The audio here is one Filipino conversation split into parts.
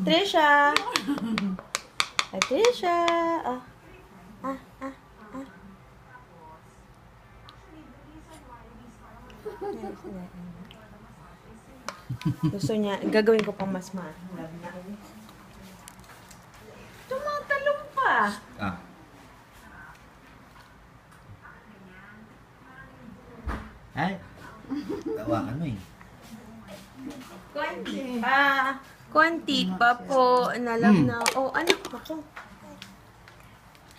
Trisha. Ay, Trisha. Ah. Gusto niya, gagawin ko pang mas ma-love na. Tumatalong pa. Ah. Ay. Tawakan mo eh. Konti pa. Konti pa po. Nalove na. Oh, anak ako.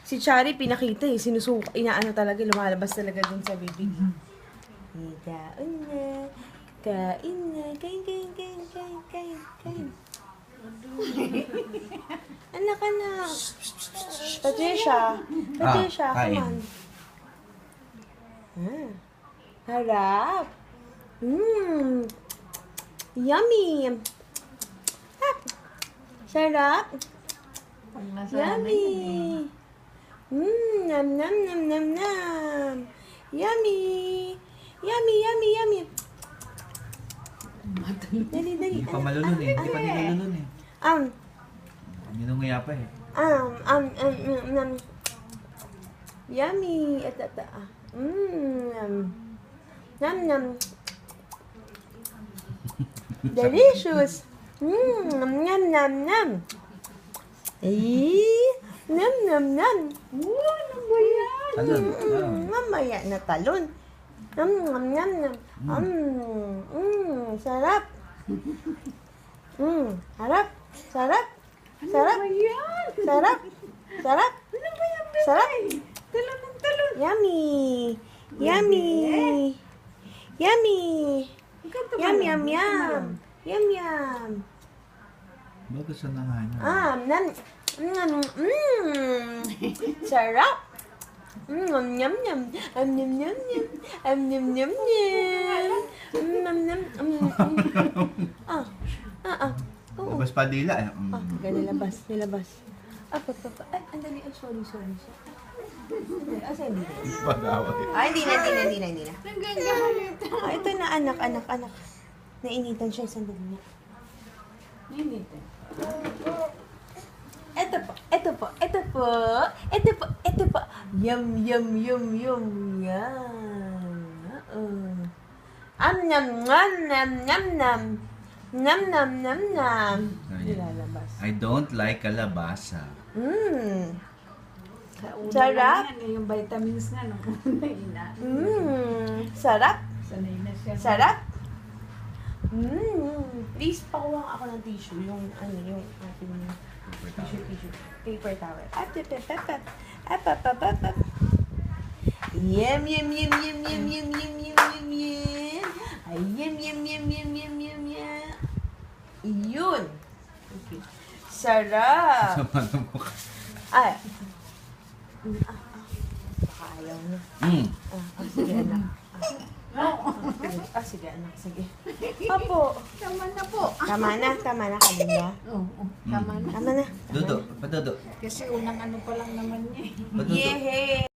Si Chari pinakita eh. Sinusuka. Inaano talaga. Lumalabas talaga dun sa bibig. Kain na. Kain na. Kain. Anak. Patricia. Patricia, come on. Harap. Yummy. Sarap. Yummy. Nam. Yummy. Yummy. Dali. Hindi pa malulun eh. Hindi pa nilulun eh. Minungaya pa eh. Yummy. Nam. Delicious. Nam. Nam. Ano ba yan? Talon. Mamaya na talon. Nam. Sarap. Harap. Sarap. Sarap. Sarap. Ano ba yan, bebe? Sarap. Talon. Yummy. Yum. Bakit sa nangahan? Sarap. Yum. Labas pa dila eh. Nilabas. Ay, andali. Ay, sorry. Asa hindi? Hindi na. Ito na, anak. Nainitan siya, sandali niya. Nainitan. Ito po. Yum. Yan. Nam. Nilalabas. I don't like kalabasa. Sarap. Yung vitamins nga nung una. Sarap. Sanay na siya. Sarap. Please, pakuha ako ng tissue. Yung ating tissue. Paper towel. Yum. Ay, yum. Yun. Okay. Sarap. Sama na mukha. Ay. Ayaw na. Sige, anak. Sige, anak. Sige. Apo. Tama na po. Tama na, kanina. Oo, tama na. Tama na. Dodo. Padodo. Kasi unang ano pa lang naman niya eh. Padodo. Yehey!